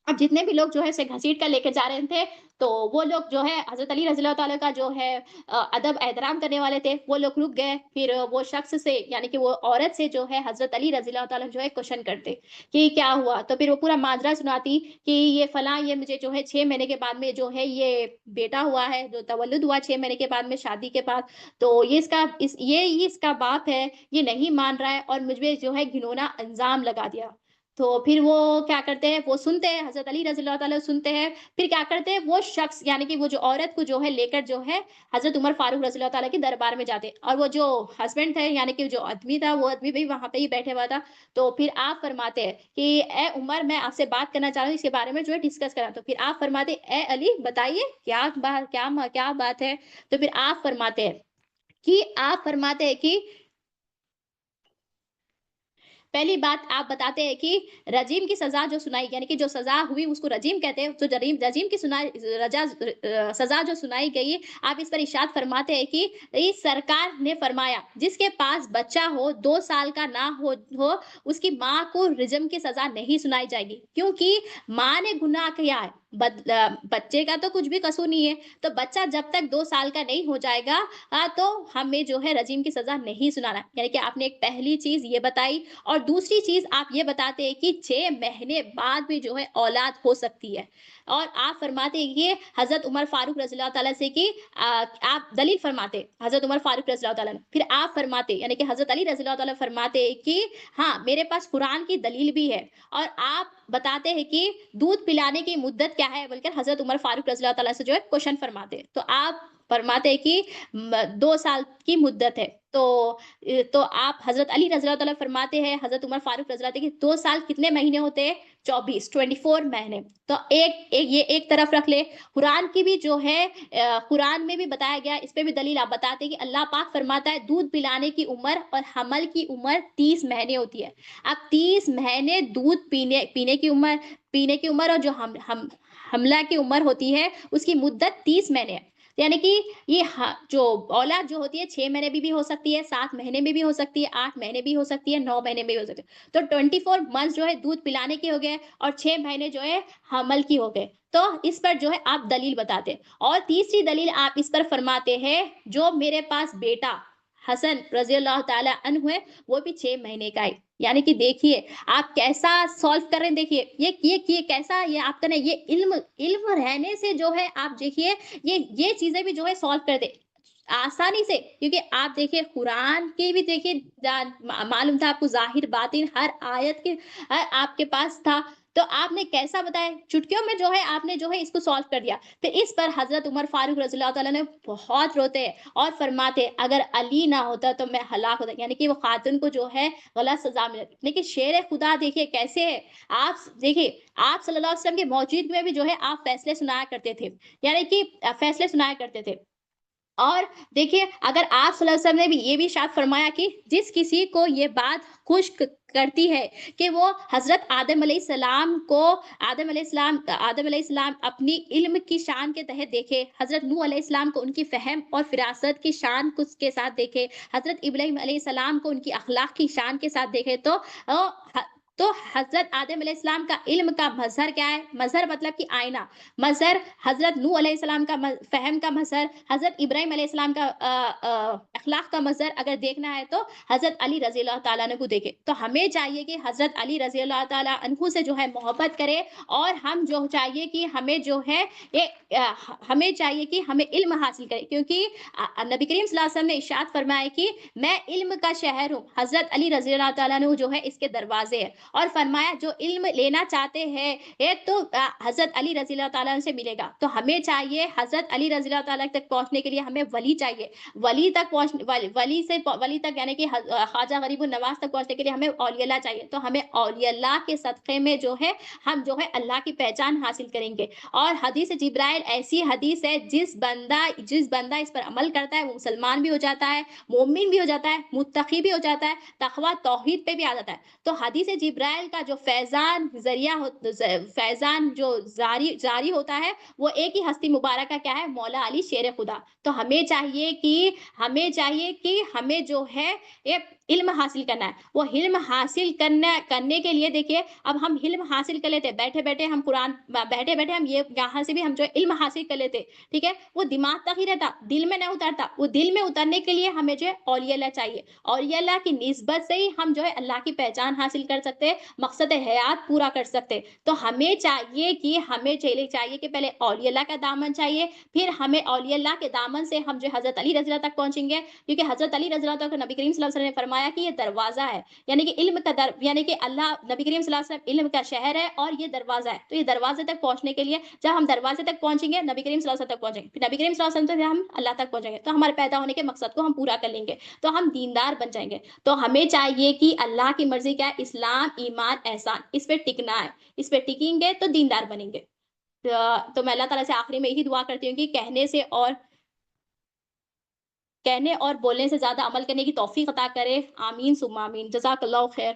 اب جتنے بھی لوگ جو ہے اسے گھسیٹ کر لے کے جا رہے تھے، تو وہ لوگ جو ہے حضرت علی رضی اللہ تعالیٰ کا جو ہے ادب احترام کرنے والے تھے، وہ لوگ رک گئے۔ پھر وہ شخص سے یعنی کہ وہ عورت سے جو ہے حضرت علی رضی اللہ تعالیٰ جو ہے کوشچن کرتے کہ کیا ہوا، تو پھر وہ پورا ماجرا سناتی کہ یہ فلاں یہ مجھے جو ہے 6 مہینے کے بعد میں جو ہے یہ بیٹا ہوا ہے، جو تولد ہوا 6 مہینے کے بعد میں شادی کے بعد، تو یہ اس کا باپ ہے، یہ نہیں مان رہا ہے اور مجھ پہ جو ہے گھنونا الزام لگا دیا۔ تو پھر وہ کیا کرتے ہیں، وہ سنتے ہیں، حضرت علی رضی اللہ تعالیٰ سنتے ہیں، پھر کیا کرتے ہیں وہ شخص یعنی کہ وہ جو عورت کو جو ہے لے کر جو ہے حضرت عمر فاروق رضی اللہ تعالیٰ کے دربار میں جاتے، اور وہ جو ہسبینڈ تھے یعنی کہ جو آدمی تھا وہ آدمی بھی وہاں پہ ہی بیٹھے ہوا تھا۔ تو پھر آپ فرماتے ہیں کہ اے عمر میں آپ سے بات کرنا چاہ رہا ہوں، اس کے بارے میں جو ہے ڈسکس کرنا، تو پھر آپ فرماتے اے علی بتائیے کیا بات ہے۔ تو پھر آپ فرماتے ہیں کہ آپ فرماتے ہیں کہ پہلی بات آپ بتاتے ہیں کہ رجیم کی سزا جو سنائی، یعنی کہ جو سزا ہوئی اس کو رجیم کہتے ہیں، جو رجیم کی سزا جو سنائی گئی، آپ اس پر ارشاد فرماتے ہیں کہ اس سرکار نے فرمایا جس کے پاس بچہ ہو 2 سال کا نہ ہو اس کی ماں کو رجم کی سزا نہیں سنائی جائے گی، کیونکہ ماں نے گناہ کیا ہے، بچے کا تو کچھ بھی قصور نہیں ہے، تو بچہ جب تک 2 سال کا نہیں ہو جائے گا تو ہمیں جو ہے رجیم کی سزا نہیں سنانا، یعنی کہ آپ نے ایک پہلی چیز یہ بتائی۔ اور دوسری چیز آپ یہ بتاتے ہیں کہ 6 مہینے بعد بھی جو ہے اولاد ہو سکتی ہے، اور آپ فرماتے ہیں یہ حضرت عمر فاروق رضی اللہ تعالیٰ سے کہ آپ دلیل فرماتے حضرت عمر فاروق رضی اللہ تعالیٰ نے، پھر آپ فرماتے یعنی کہ حضرت علی رضی اللہ تعالیٰ فرماتے ہیں کہ ہاں میرے پاس قرآن کی دلیل بھی ہے، اور آپ بتاتے ہیں کہ دودھ پلانے کی مدت کیا ہے، بلکہ حضرت عمر فاروق رضی اللہ تعالیٰ سے جو ہے کوشچن فرماتے ہیں، تو آپ فرماتے ہیں کہ 2 سال کی مدت ہے، تو آپ حضرت علی رضی اللہ تعالیٰ فرماتے ہیں حضرت عمر فاروق رضی اللہ تعالیٰ کہ 2 سال کتنے مہینے ہوتے ہیں؟ 24 مہینے۔ تو یہ ایک طرف رکھ لے، قرآن کی بھی جو ہے قرآن میں بھی بتایا گیا، اس پہ بھی دلیل آپ بتاتے ہیں کہ اللہ پاک فرماتا ہے دودھ پلانے کی عمر اور حمل کی عمر 30 مہینے ہوتی ہے۔ اب 30 مہینے دودھ پینے کی عمر اور جو حملہ کی عمر ہوتی ہے اس کی مدت 30 مہینے ہے، یعنی کہ یہ جو اولاد جو ہوتی ہے 6 مہینے بھی ہو سکتی ہے، 7 مہینے میں بھی ہو سکتی ہے، 8 مہینے بھی ہو سکتی ہے، 9 مہینے بھی ہو سکتی ہے، تو 24 منتھ جو ہے دودھ پلانے کے ہو گئے اور 6 مہینے جو ہے حمل کی ہو گئے، تو اس پر جو ہے آپ دلیل بتاتے ہیں۔ اور تیسری دلیل آپ اس پر فرماتے ہیں جو میرے پاس بیٹا حسن رضی اللہ تعالی عنہ ہے وہ بھی 6 مہینے کا ہے، یعنی کہ دیکھیے آپ کیسا سالو کر رہے ہیں، دیکھیے یہ کیسا یہ آپ کا یہ علم رہنے سے جو ہے آپ دیکھیے یہ چیزیں بھی جو ہے سالو کر دے آسانی سے، کیونکہ آپ دیکھیے قرآن کی بھی دیکھیے معلوم تھا آپ کو ظاہر باطن ہر آیت کے آپ کے پاس تھا، تو آپ نے کیسا بتایا چٹکیوں میں جو ہے آپ نے جو ہے اس کو سالو کر دیا۔ پھر اس پر حضرت عمر فاروق رضی اللہ تعالیٰ نے بہت روتے اور فرماتے اگر علی نہ ہوتا تو میں ہلاک ہوتا، یعنی کہ وہ خاتون کو جو ہے غلط سزا ملے، لیکن شیر خدا دیکھیے کیسے ہے، آپ دیکھیے آپ صلی اللہ علیہ وسلم کی موجودگی میں بھی جو ہے آپ فیصلے سنایا کرتے تھے، یعنی کہ فیصلے سنایا کرتے تھے۔ اور دیکھیے اگر آپ صلی اللہ علیہ وسلم نے بھی یہ بھی ارشاد فرمایا کہ جس کسی کو یہ بات خوش کرتی ہے کہ وہ حضرت آدم علیہ السلام کو آدم علیہ السلام اپنی علم کی شان کے تحت دیکھے، حضرت نوح علیہ السلام کو ان کی فہم اور فراست کی شان کے ساتھ دیکھے، حضرت ابراہیم علیہ السلام کو ان کی اخلاق کی شان کے ساتھ دیکھے، تو حضرت آدم علیہ السلام کا علم کا مظہر کیا ہے؟ مظہر مطلب کہ آئینہ، مظہر حضرت نوح علیہ السلام کا فہم کا مظہر، حضرت ابراہیم علیہ السلام کا اخلاق کا مظہر اگر دیکھنا ہے تو حضرت علی رضی اللہ تعالیٰ عنہ کو دیکھے، تو ہمیں چاہیے کہ حضرت علی رضی اللہ تعالیٰ عنہ سے جو ہے محبت کرے، اور ہم جو چاہیے کہ ہمیں جو ہے ہمیں چاہیے کہ ہمیں علم حاصل کرے، کیونکہ نبی کریم صلی اللہ علیہ وسلم نے ارشاد فرمایا کہ میں علم کا شہر ہوں، حضرت علی رضی اللہ تعالیٰ عنہ جو ہے اس کے دروازے ہیں، اور فرمایا جو علم لینا چاہتے ہیں تو حضرت علی رضی اللہ تعالیٰ سے ملے گا، تو ہمیں چاہیے حضرت علی رضی اللہ تعالیٰ تک پہنچنے کے لیے ہمیں ولی چاہیے، ولی تک یعنی کہ خواجہ غریب النواز تک پہنچنے کے لیے ہمیں اولیاء اللہ چاہیے، تو ہمیں اولیاء اللہ کے صدقے میں جو ہے ہم جو ہے اللہ کی پہچان حاصل کریں گے۔ اور حدیث جبرائیل ایسی حدیث ہے جس بندہ اس پر عمل کرتا ہے وہ مسلمان بھی ہو جاتا ہے، مومن بھی ہو جاتا ہے، متقی بھی ہو جاتا ہے، تقویٰ توحید پہ بھی آ جاتا ہے، تو حدیث جبرائیل کا جو فیضان جو جاری ہوتا ہے وہ ایک ہی ہستی مبارکہ کیا ہے؟ مولا علی شیر خدا، تو ہمیں چاہیے کہ ہمیں جو ہے ایک علم حاصل کرنا ہے، وہ علم حاصل کرنے کے لیے دیکھیے اب ہم علم حاصل کر لیتے بیٹھے بیٹھے ہم قرآن بیٹھے بیٹھے ہم یہاں سے بھی ہم جو علم حاصل کر لیتے، ٹھیک ہے، وہ دماغ تک ہی رہتا، دل میں نہ اترتا، وہ دل میں اترنے کے لیے ہمیں جو ہے اولیاء اللہ چاہیے، اولیاء اللہ کی نسبت سے ہی ہم جو ہے اللہ کی پہچان حاصل کر سکتے، مقصد حیات پورا کر سکتے، تو ہمیں چاہیے کہ پہلے اولیاء اللہ کا دامن چاہیے، پھر ہمیں اولیاء اللہ کے دامن سے ہم جو حضرت علی رضی اللہ تک پہنچیں گے، کیونکہ حضرت علی رضی اللہ تک نبی کریم صلی اللہ علیہ وسلم نے فرمایا کہ یہ دروازہ ہے، یعنی کہ علم کا یعنی کہ اللہ نبی کریم صلی اللہ علیہ وسلم علم کا شہر ہے اور یہ دروازہ ہے، تو یہ دروازے تک پہنچنے کے لیے جب ہم دروازے تک پہنچیں گے نبی کریم صلی اللہ علیہ وسلم تک پہنچیں گے، پھر نبی کریم صلی اللہ علیہ وسلم سے ہم اللہ تک پہنچیں گے، تو ہمارے پیدا ہونے کے مقصد کو ہم پورا کر لیں گے، تو ہم دیندار بن جائیں گے، تو ہمیں چاہیے کہ اللہ کی مرضی کیا ہے؟ اسلام، ایمان، احسان، اس پہ ٹکنا ہے، اس پہ ٹکیں گے تو دیندار بنیں گے۔ تو میں اللہ تعالیٰ سے آخری میں یہی دعا کرتی ہوں کہ کہنے سے اور کہنے اور بولنے سے زیادہ عمل کرنے کی توفیق عطا کرے، آمین ثم آمین، جزاک اللہ خیر۔